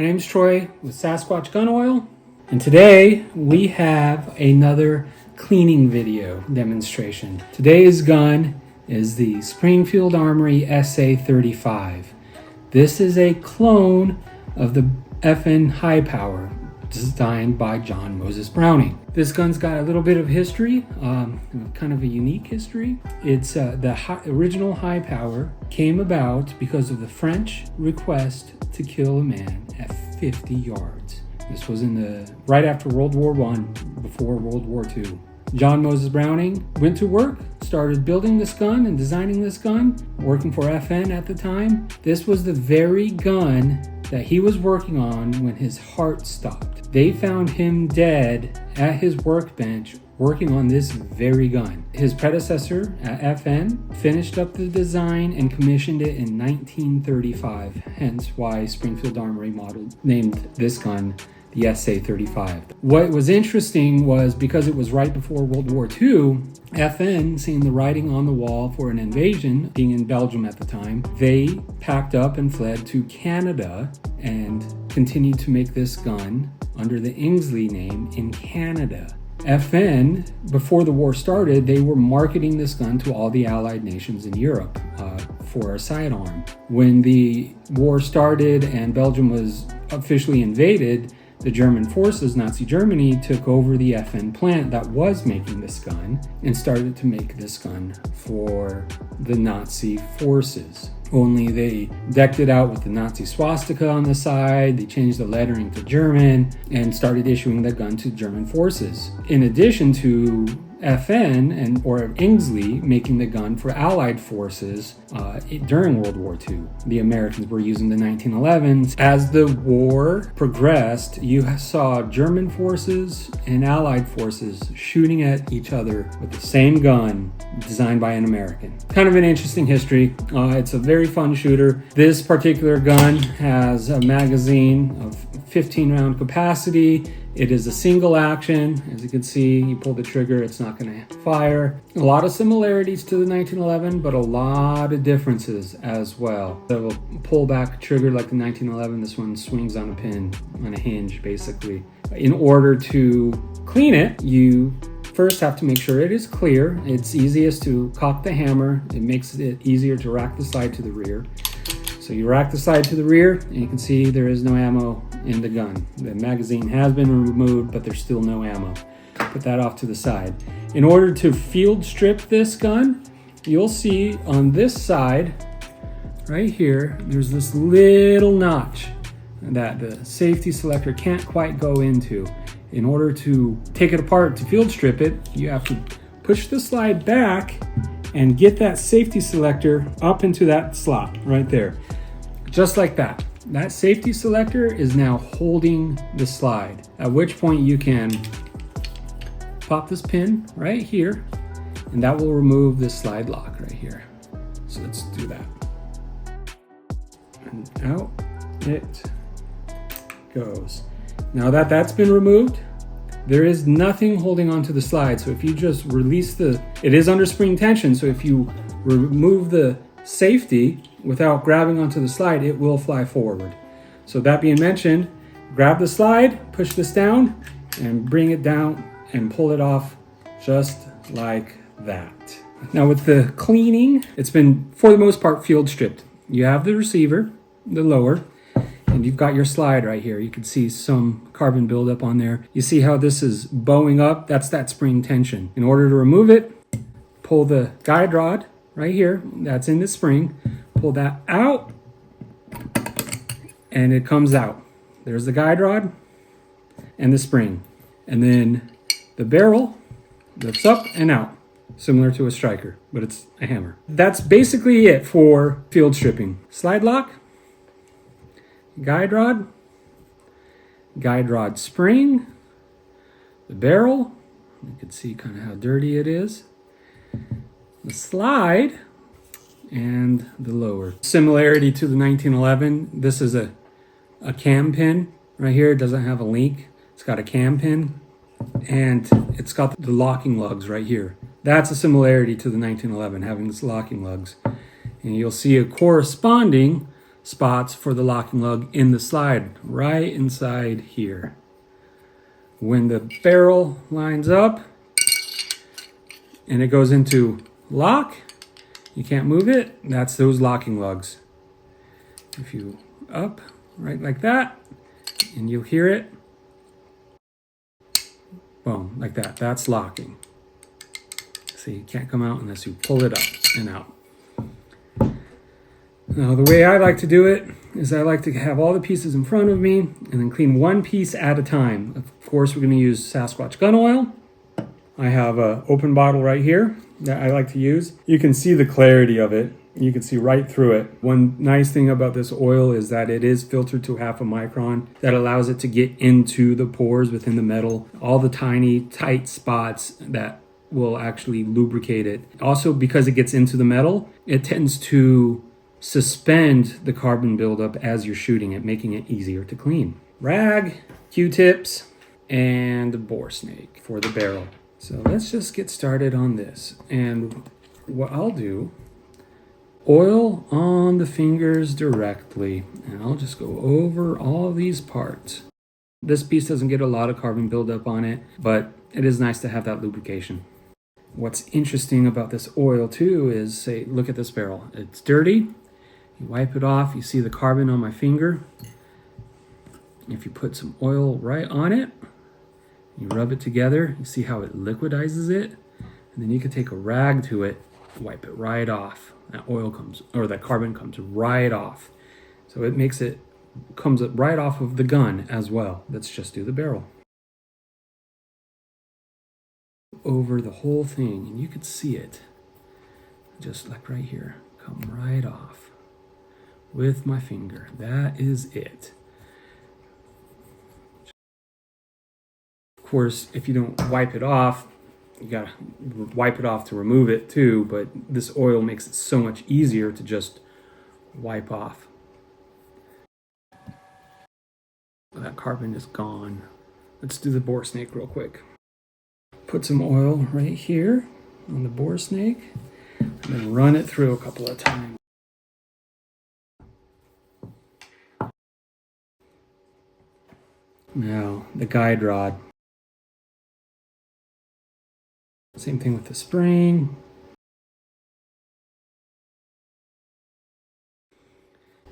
My name is Troy with Sasquatch Gun Oil, and today we have another cleaning video demonstration. Today's gun is the Springfield Armory SA-35. This is a clone of the FN High Power designed by John Moses Browning. This gun's got a little bit of history, kind of a unique history. It's the original High Power came about because of the French request to kill a man at 50 yards. This was right after World War I, before World War II. John Moses Browning went to work, started building this gun and designing this gun, working for FN at the time. This was the very gun that he was working on when his heart stopped. They found him dead at his workbench working on this very gun. His predecessor at FN finished up the design and commissioned it in 1935, hence why Springfield Armory named this gun the SA-35. What was interesting was because it was right before World War II, FN, seeing the writing on the wall for an invasion, being in Belgium at the time, they packed up and fled to Canada and continued to make this gun under the Ingsley name in Canada. FN, before the war started, they were marketing this gun to all the Allied nations in Europe for a sidearm. When the war started and Belgium was officially invaded, the German forces, Nazi Germany, took over the FN plant that was making this gun and started to make this gun for the Nazi forces. Only they decked it out with the Nazi swastika on the side, they changed the lettering to German, and started issuing the gun to German forces. In addition to FN or Ingsley making the gun for Allied forces during World War II. The Americans were using the 1911s. As the war progressed, you saw German forces and Allied forces shooting at each other with the same gun designed by an American. Kind of an interesting history. It's a very fun shooter. This particular gun has a magazine of 15 round capacity. It is a single action. As you can see, you pull the trigger, it's not going to fire. A lot of similarities to the 1911, but a lot of differences as well. So we'll pull back trigger like the 1911. This one swings on a pin, on a hinge, basically. In order to clean it, you first have to make sure it is clear. It's easiest to cock the hammer. It makes it easier to rack the slide to the rear. So you rack the slide to the rear, and you can see there is no ammo in the gun. The magazine has been removed, but there's still no ammo. Put that off to the side. In order to field strip this gun, you'll see on this side, right here, there's this little notch that the safety selector can't quite go into. In order to take it apart to field strip it, you have to push the slide back and get that safety selector up into that slot right there. Just like that. That safety selector is now holding the slide, at which point you can pop this pin right here, and that will remove this slide lock right here. So let's do that. And out it goes. Now that that's been removed, there is nothing holding onto the slide. So if you just release it is under spring tension, so if you remove the safety without grabbing onto the slide, it will fly forward. So that being mentioned, grab the slide, push this down, and bring it down and pull it off just like that. Now with the cleaning, it's been, for the most part, field stripped. You have the receiver, the lower, and you've got your slide right here. You can see some carbon buildup on there. You see how this is bowing up? That's that spring tension. In order to remove it, pull the guide rod right here, that's in the spring, pull that out, and it comes out. There's the guide rod and the spring. And then the barrel lifts up and out, similar to a striker, but it's a hammer. That's basically it for field stripping. Slide lock, guide rod spring, the barrel, you can see kind of how dirty it is, the slide, and the lower. Similarity to the 1911, this is a cam pin right here. It doesn't have a link. It's got a cam pin, and it's got the locking lugs right here. That's a similarity to the 1911, having this locking lugs. And you'll see a corresponding spots for the locking lug in the slide, right inside here. When the barrel lines up and it goes into lock, you can't move it, that's those locking lugs. If you up, right like that, and you'll hear it, boom, like that, that's locking. See, you can't come out unless you pull it up and out. Now, the way I like to do it is I like to have all the pieces in front of me and then clean one piece at a time. Of course, we're going to use Sasquatch Gun Oil. I have an open bottle right here that I like to use. You can see the clarity of it. You can see right through it. One nice thing about this oil is that it is filtered to 0.5 micron. That allows it to get into the pores within the metal, all the tiny, tight spots that will actually lubricate it. Also, because it gets into the metal, it tends to suspend the carbon buildup as you're shooting it, making it easier to clean. Rag, Q-tips, and a bore snake for the barrel. So let's just get started on this. And what I'll do, oil on the fingers directly, and I'll just go over all these parts. This piece doesn't get a lot of carbon buildup on it, but it is nice to have that lubrication. What's interesting about this oil too is, say, look at this barrel. It's dirty. You wipe it off, you see the carbon on my finger. If you put some oil right on it, you rub it together, you see how it liquidizes it, and then you can take a rag to it, wipe it right off. That oil comes, or that carbon comes right off. So it makes it, comes right off of the gun as well. Let's just do the barrel. Over the whole thing, and you could see it, just like right here, come right off with my finger. That is it. Of course, if you don't wipe it off, you gotta wipe it off to remove it too, but this oil makes it so much easier to just wipe off. That carbon is gone. Let's do the bore snake real quick. Put some oil right here on the bore snake, and then run it through a couple of times. Now, the guide rod. Same thing with the spring.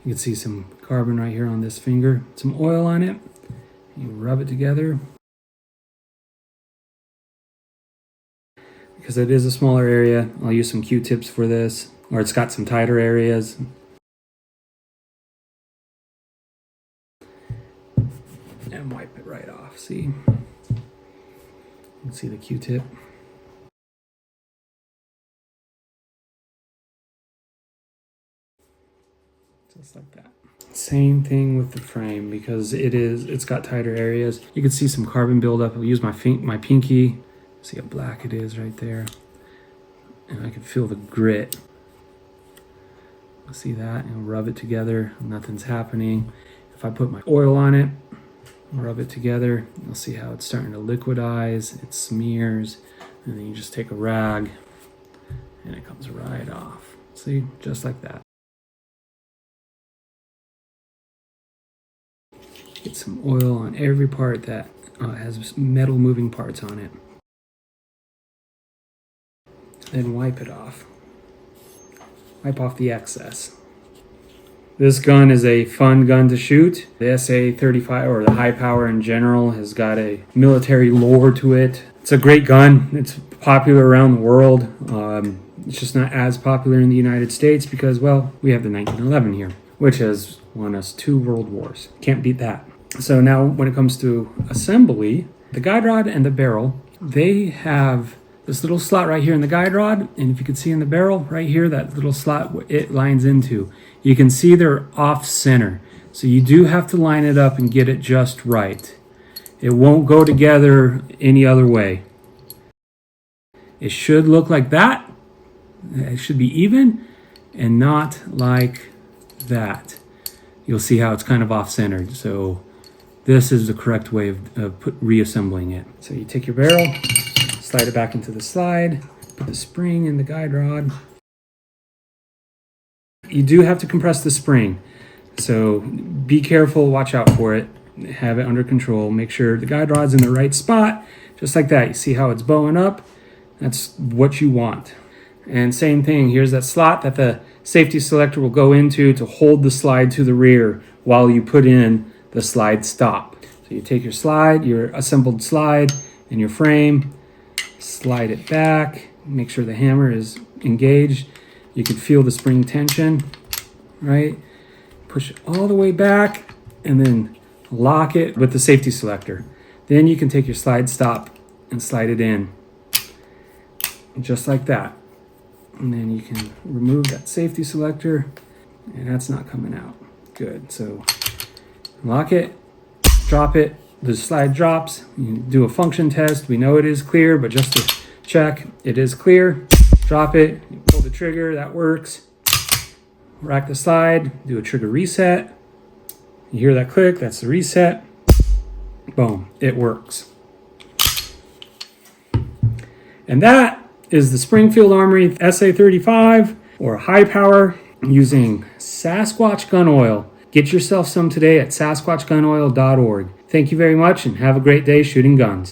You can see some carbon right here on this finger. Some oil on it. You rub it together. Because it is a smaller area, I'll use some Q-tips for this, or it's got some tighter areas. And wipe it right off, see? You can see the Q-tip. Just like that. Same thing with the frame, because it's got tighter areas. You can see some carbon buildup. I'll use my pinky. See how black it is right there. And I can feel the grit. See that? And rub it together. Nothing's happening. If I put my oil on it, rub it together, you'll see how it's starting to liquidize. It smears. And then you just take a rag and it comes right off. See? Just like that. Get some oil on every part that has metal moving parts on it. Then wipe it off. Wipe off the excess. This gun is a fun gun to shoot. The SA-35, or the high power in general, has got a military lore to it. It's a great gun. It's popular around the world. It's just not as popular in the United States because, well, we have the 1911 here, which has won us 2 world wars. Can't beat that. So now when it comes to assembly, the guide rod and the barrel, they have this little slot right here in the guide rod, and if you can see in the barrel right here, that little slot it lines into, you can see they're off center. So you do have to line it up and get it just right. It won't go together any other way. It should look like that. It should be even and not like that. You'll see how it's kind of off-centered. So this is the correct way of reassembling it. So you take your barrel, slide it back into the slide, put the spring in the guide rod. You do have to compress the spring. So be careful, watch out for it, have it under control. Make sure the guide rod's in the right spot, just like that. You see how it's bowing up? That's what you want. And same thing, here's that slot that the safety selector will go into to hold the slide to the rear while you put in the slide stop. So you take your slide, your assembled slide and your frame, slide it back, make sure the hammer is engaged. You can feel the spring tension, right? Push it all the way back and then lock it with the safety selector. Then you can take your slide stop and slide it in, just like that. And then you can remove that safety selector, and that's not coming out. Good, so lock it, drop it, the slide drops. You do a function test. We know it is clear, but just to check, it is clear. Drop it, you pull the trigger, that works. Rack the slide, do a trigger reset. You hear that click, that's the reset. Boom, it works. And that is the Springfield Armory SA-35, or high power, using Sasquatch Gun Oil. Get yourself some today at sasquatchgunoil.org. Thank you very much and have a great day shooting guns.